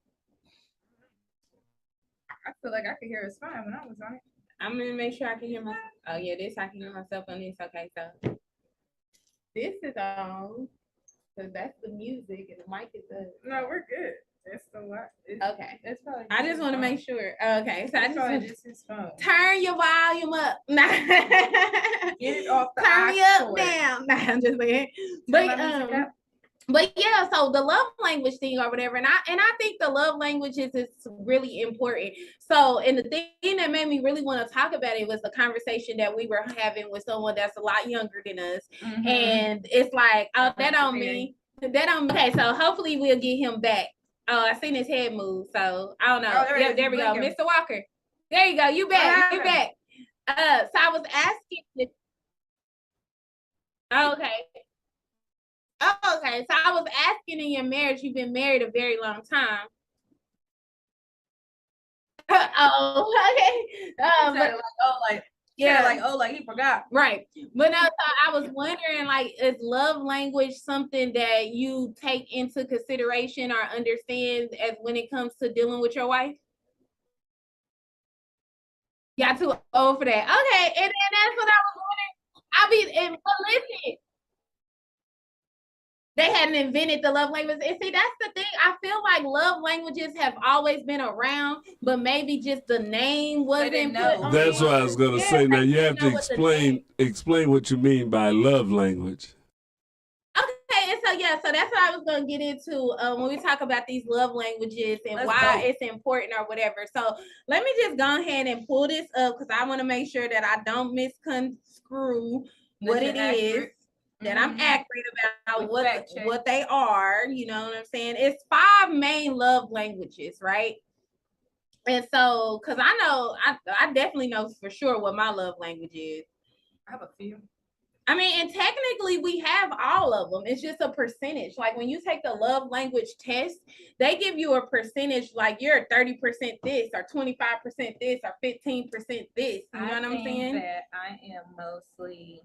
S3: I feel like I could hear us fine when I was on it.
S2: I'm gonna make sure I can hear myself. Oh yeah, this I can hear myself on this. Okay, so this is on. So that's the music and the mic is up.
S3: No, we're good. That's the what?
S2: Okay.
S3: That's probably.
S2: I just want to make sure. Okay, so I just want
S3: just his phone.
S2: turn your volume up.
S3: Get it off the
S2: turn me up
S3: cord.
S2: now. Nah, I'm just saying.
S3: Turn my music up.
S2: But yeah, so the love language thing or whatever, and I think the love languages is really important. So, and the thing that made me really want to talk about it was the conversation that we were having with someone that's a lot younger than us, and it's like, oh, that don't mean. Okay, so hopefully we'll get him back. Oh, I seen his head move, so I don't know.
S3: Oh,
S2: there we go, Mr. Walker. There you go. You back. You back. So I was asking. Okay. Oh, okay. So I was asking in your marriage, you've been married a very long time.
S3: Like he forgot.
S2: Right. But no, so I was wondering, like, is love language something that you take into consideration or understand as when it comes to dealing with your wife? Y'all too old for that. Okay, and then that's what I was wondering. But listen. They hadn't invented the love language. And see, that's the thing. I feel like love languages have always been around, but maybe just the name wasn't put on.
S1: That's what I was gonna say. Now you have to explain what you mean by love language.
S2: Okay, and so that's what I was gonna get into when we talk about these love languages and why it's important or whatever. So let me just go ahead and pull this up because I want to make sure that I don't misconstrue what it is. That I'm accurate about what they are, you know what I'm saying? It's 5 main love languages, right? And so, because I know, I definitely know for sure what my love language is.
S3: I have a few.
S2: I mean, and technically we have all of them. It's just a percentage. Like when you take the love language test, they give you a percentage, like you're 30% this or 25% this or 15% this. You know what I'm saying?
S3: That I am mostly...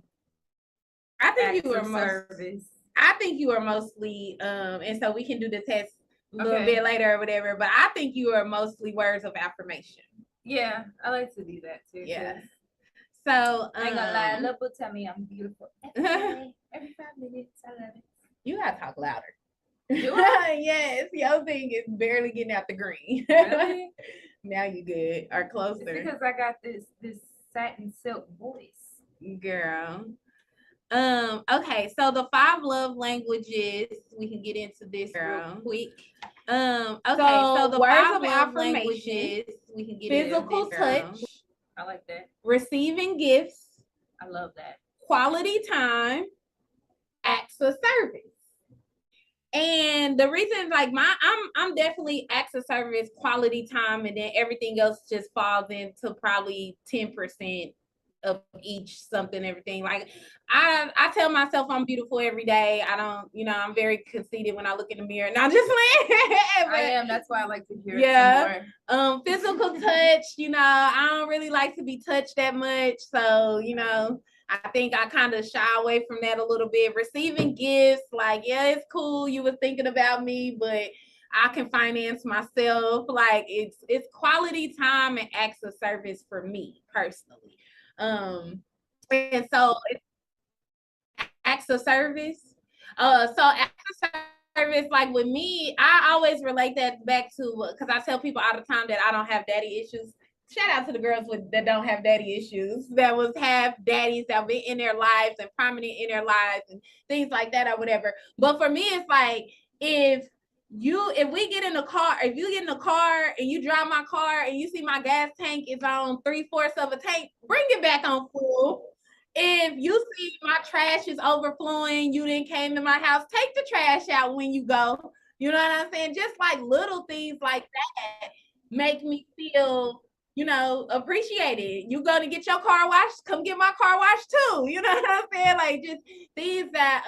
S2: I think you are mostly, and so we can do the test a little bit later or whatever, but I think you are mostly words of affirmation.
S3: Yeah, I like to do that too.
S2: Yeah. So
S3: I ain't gonna lie, love will tell me I'm beautiful. Every 5 minutes, I love it.
S2: You gotta talk louder.
S3: Do I?
S2: Yes, your thing is barely getting out the green.
S3: Really?
S2: Now you good or closer.
S3: It's because I got this satin silk voice.
S2: Girl. Okay, so the 5 love languages, we can get into this real quick. Okay, so the words of affirmation, we can get physical touch.
S3: I like that.
S2: Receiving gifts.
S3: I love that.
S2: Quality time. Acts of service. And the reason, like I'm definitely acts of service, quality time, and then everything else just falls into probably 10%. of each something, everything. Like I tell myself I'm beautiful every day. I don't, I'm very conceited when I look in the mirror. Not just playing.
S3: I am. That's why I like to hear
S2: it some
S3: more.
S2: Physical touch, I don't really like to be touched that much. So, I think I kind of shy away from that a little bit. Receiving gifts, like, yeah, it's cool. You were thinking about me, but I can finance myself. Like it's quality time and acts of service for me personally. And so it's acts of service. So acts of service, like with me, I always relate that back to, because I tell people all the time that I don't have daddy issues. Shout out to the girls that don't have daddy issues, that have daddies that have been in their lives and prominent in their lives and things like that or whatever. But for me, it's like, if we get in the car, if you get in the car and you drive my car and you see my gas tank is on 3/4 of a tank, bring it back on full. If you see my trash is overflowing, you didn't came to my house, take the trash out when you go. You know what I'm saying? Just like little things like that make me feel, appreciated. You go to get your car washed, come get my car washed too. You know what I'm saying? Like just things that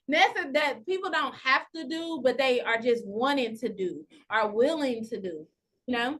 S2: that people don't have to do, but they are just wanting to do, are willing to do.
S3: That's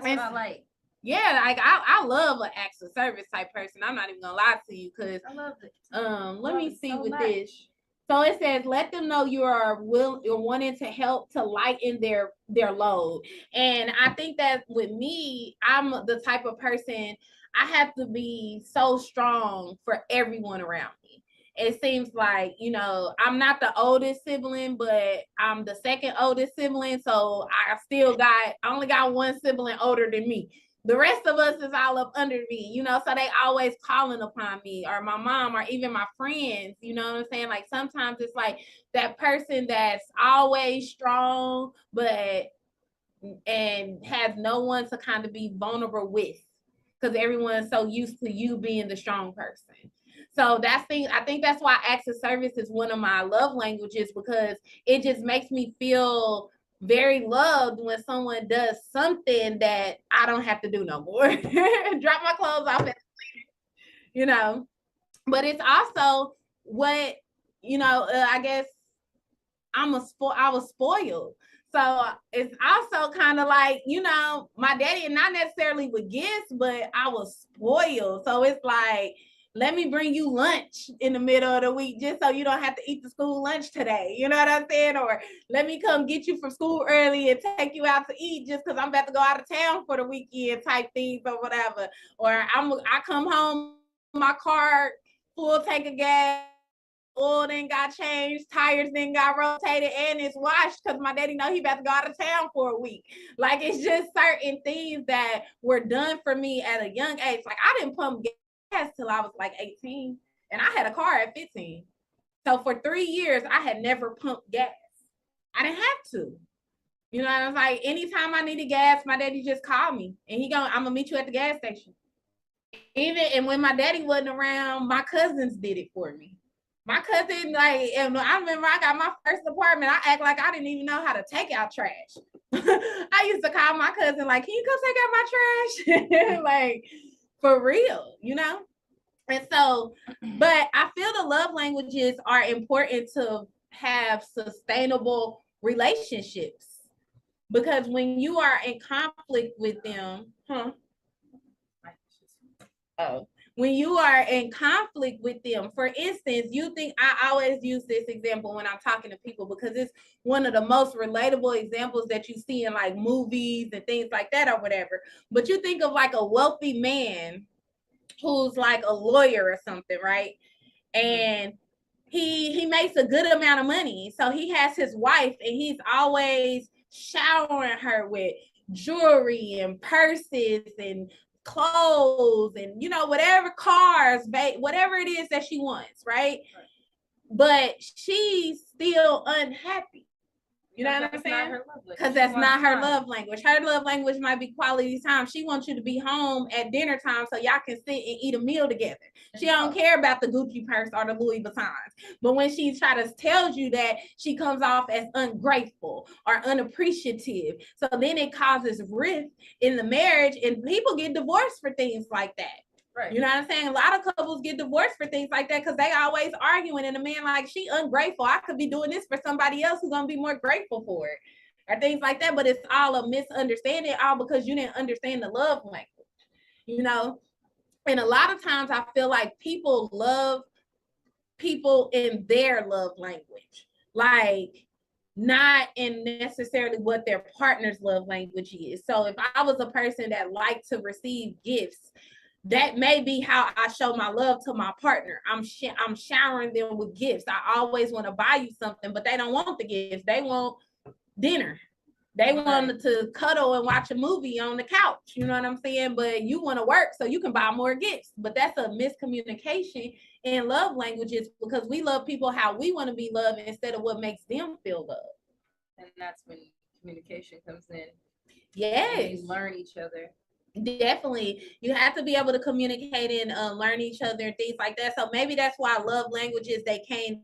S3: what I like.
S2: Yeah, like I love an acts of service type person. I'm not even gonna lie to you, because
S3: I love it.
S2: Let me see with this. So it says, let them know you're wanting to help to lighten their load. And I think that with me, I'm the type of person, I have to be so strong for everyone around me. It seems like, I'm not the oldest sibling, but I'm the second oldest sibling. So I only got one sibling older than me. The rest of us is all up under me, so they always calling upon me, or my mom, or even my friends, you know what I'm saying? Like sometimes it's like that person that's always strong, and has no one to kind of be vulnerable with, because everyone's so used to you being the strong person. So I think that's why acts of service is one of my love languages, because it just makes me feel very loved when someone does something that I don't have to do no more. Drop my clothes off at But it's also what, I guess I was spoiled. So it's also kind of like, my daddy, and not necessarily with gifts, but I was spoiled. So it's like, let me bring you lunch in the middle of the week just so you don't have to eat the school lunch today. You know what I'm saying? Or let me come get you from school early and take you out to eat just because I'm about to go out of town for the weekend type things or whatever. Or I come home, my car full tank of gas, oil then got changed, tires then got rotated, and it's washed because my daddy know he about to go out of town for a week. Like it's just certain things that were done for me at a young age. Like I didn't pump gas till I was like 18, and I had a car at 15. So for 3 years, I had never pumped gas. I didn't have to. You know, I was like, anytime I needed gas, my daddy just called me, and I'm gonna meet you at the gas station. And when my daddy wasn't around, my cousins did it for me. My cousin, like, and I remember I got my first apartment. I act like I didn't even know how to take out trash. I used to call my cousin, like, can you come take out my trash? Like, for real, And so, but I feel the love languages are important to have sustainable relationships, because when you are in conflict with them, when you are in conflict with them, for instance, I always use this example when I'm talking to people, because it's one of the most relatable examples that you see in like movies and things like that or whatever. But you think of like a wealthy man who's like a lawyer or something, right? And he makes a good amount of money. So he has his wife, and he's always showering her with jewelry and purses and clothes and whatever, cars, whatever it is that she wants, right? But she's still unhappy. You know what I'm saying? Because that's not her love language. Her love language might be quality time. She wants you to be home at dinner time so y'all can sit and eat a meal together. She don't care about the Gucci purse or the Louis Vuittons. But when she tries to tell you that, she comes off as ungrateful or unappreciative. So then it causes rift in the marriage, and people get divorced for things like that.
S3: Right.
S2: You know what I'm saying? A lot of couples get divorced for things like that because they always arguing, and a man like, she ungrateful. I could be doing this for somebody else who's gonna be more grateful for it, or things like that. But it's all a misunderstanding, all because you didn't understand the love language, you know. And a lot of times I feel like people love people in their love language, like not in necessarily what their partner's love language is. So if I was a person that liked to receive gifts, that may be how I show my love to my partner. I'm showering them with gifts. I always want to buy you something, but they don't want the gifts. They want dinner. They want to cuddle and watch a movie on the couch. You know what I'm saying? But you want to work so you can buy more gifts. But that's a miscommunication in love languages, because we love people how we want to be loved instead of what makes them feel loved.
S3: And that's when communication comes in.
S2: Yes.
S3: You learn each other.
S2: Definitely. You have to be able to communicate and learn each other and things like that. So maybe that's why love languages, they came,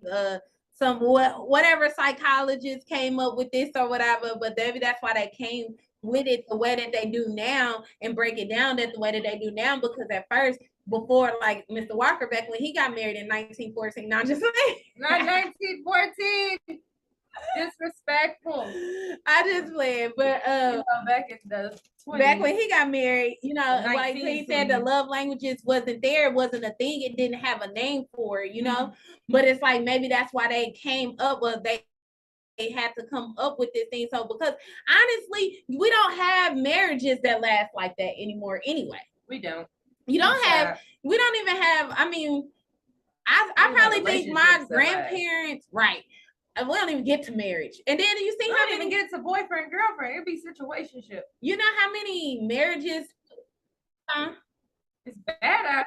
S2: whatever psychologists came up with this or whatever, but maybe that's why they came with it the way that they do now, and break it down that the way that they do now. Because at first, before, like Mr. Walker, back when he got married in 1914, not just like
S3: not 1914. Disrespectful.
S2: I just played, but
S3: back in the 20s,
S2: back when he got married, you know, like he said, the love languages wasn't there, it wasn't a thing, it didn't have a name for it, you know. But it's like maybe that's why they came up with they had to come up with this thing. So because honestly, we don't have marriages that last like that anymore anyway.
S3: We don't.
S2: You don't have. We don't even have. I mean, I probably think my grandparents, right? We don't even get to marriage. And then you see
S3: how
S2: many
S3: even get to boyfriend, girlfriend. It'd be situationship.
S2: You know how many marriages?
S3: It's bad out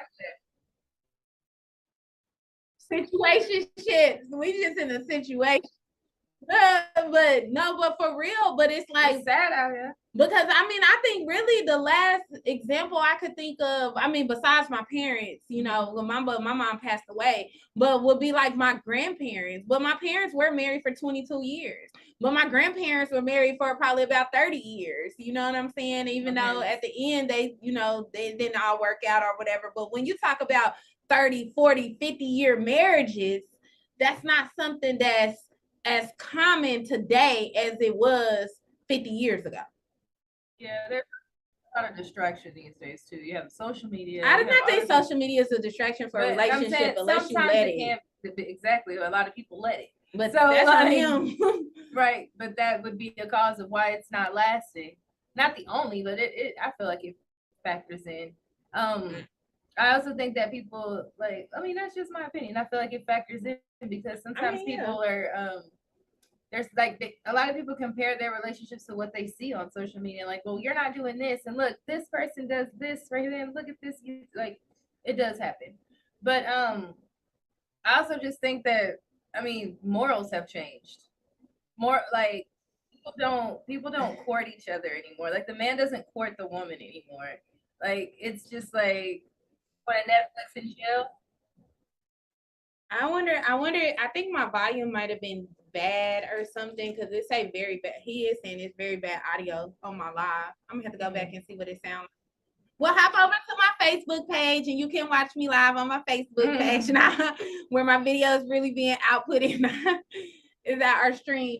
S2: there. Situationships. We just in a situation. But for real, but it's like
S3: it's sad out here.
S2: Because I mean, I think really the last example I could think of, I mean, besides my parents, you know, when my mom passed away, but would be like my grandparents. But my parents were married for 22 years. But my grandparents were married for probably about 30 years. You know what I'm saying? Even though at the end they, you know, they didn't all work out or whatever. But when you talk about 30, 40, 50-year marriages, that's not something that's as common today as it was 50 years ago.
S3: Yeah, there's a lot of distraction these days too. You have social media.
S2: I do not think social media is a distraction for a relationship unless you let it.
S3: Exactly. A lot of people let it.
S2: But so that's on him.
S3: Right. But that would be the cause of why it's not lasting. Not the only, but it I feel like it factors in. I also think that people like, I mean, that's just my opinion. I feel like it factors in because sometimes people are there's like a lot of people compare their relationships to what they see on social media. Like, well, you're not doing this, and look, this person does this right then. Look at this. Like, it does happen. But I also just think that, I mean, morals have changed. More like people don't court each other anymore. Like, the man doesn't court the woman anymore. Like, it's just like on Netflix and chill.
S2: I wonder. I think my volume might have been bad or something because it say very bad. He is saying it's very bad audio on my live. I'm gonna have to go back and see what it sounds like. Well, hop over to my Facebook page and you can watch me live on my Facebook page now, where my video is really being outputted. Is that our stream?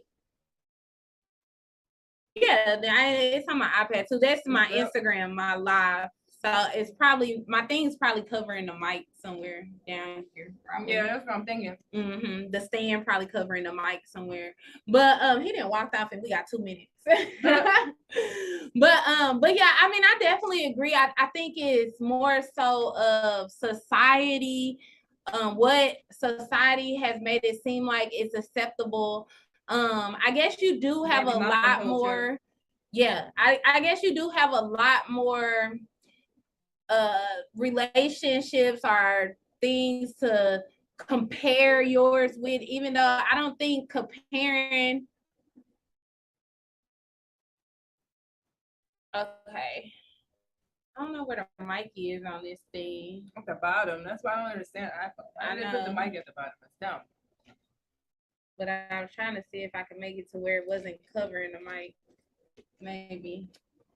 S2: Yeah, it's on my iPad. So that's my Instagram, my live. So it's probably, my thing's probably covering the mic somewhere down here. Probably.
S3: Yeah, that's what I'm thinking.
S2: The stand probably covering the mic somewhere. But he didn't walk off and we got 2 minutes. but yeah, I mean, I definitely agree. I think it's more so of society, what society has made it seem like it's acceptable. I guess you do have a lot more. Yeah, I guess you do have a lot more relationships or things to compare yours with, even though I don't think comparing. Okay. I don't know where the mic is on this thing.
S3: At the bottom. That's why I don't understand. I didn't put the mic at the bottom. It's dumb.
S2: But I was trying to see if I could make it to where it wasn't covering the mic. Maybe.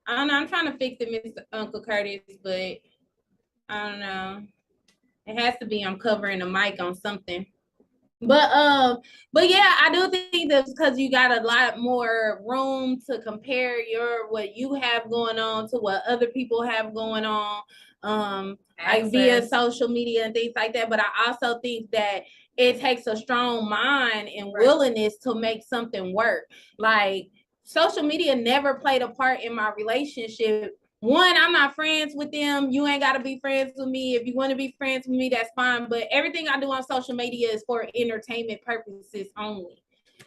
S2: I don't know. I'm trying to fix it, Mr. Uncle Curtis, but I don't know. It has to be I'm covering the mic on something. But yeah, I do think that because you got a lot more room to compare what you have going on to what other people have going on, like via social media and things like that. But I also think that it takes a strong mind and willingness to make something work. Like social media never played a part in my relationship. One, I'm not friends with them. You ain't got to be friends with me. If you want to be friends with me, that's fine. But everything I do on social media is for entertainment purposes only.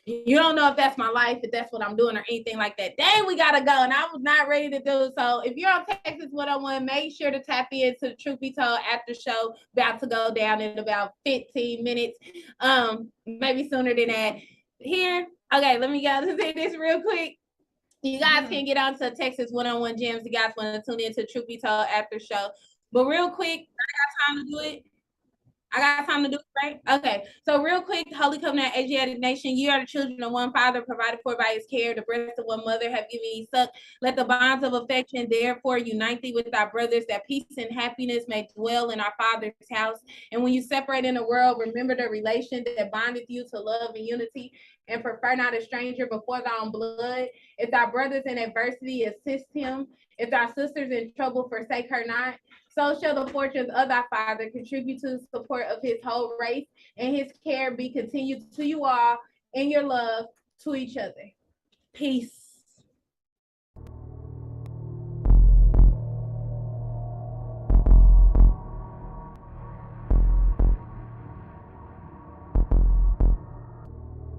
S2: You don't know if that's my life, if that's what I'm doing or anything like that. Dang, we got to go. And I was not ready to do it. So if you're on Texas 101, make sure to tap into the Truth Be Told after show. About to go down in about 15 minutes. Maybe sooner than that. Here. Okay, let me go say this real quick. You guys can get on to Texas 101 Gems. You guys want to tune into Truth Be Told after show. But real quick, I got time to do it. I got time to do it, right? Okay. So real quick, Holy Covenant Asiatic Nation, you are the children of one Father, provided for by his care. The breast of one mother have given ye suck. Let the bonds of affection therefore unite thee with our brothers, that peace and happiness may dwell in our Father's house. And when you separate in the world, remember the relation that bindeth you to love and unity, and prefer not a stranger before thy own blood. If thy brothers in adversity, assist him. If thy sisters in trouble, forsake her not. So shall the fortunes of thy Father contribute to the support of his whole race, and his care be continued to you all in your love to each other. Peace.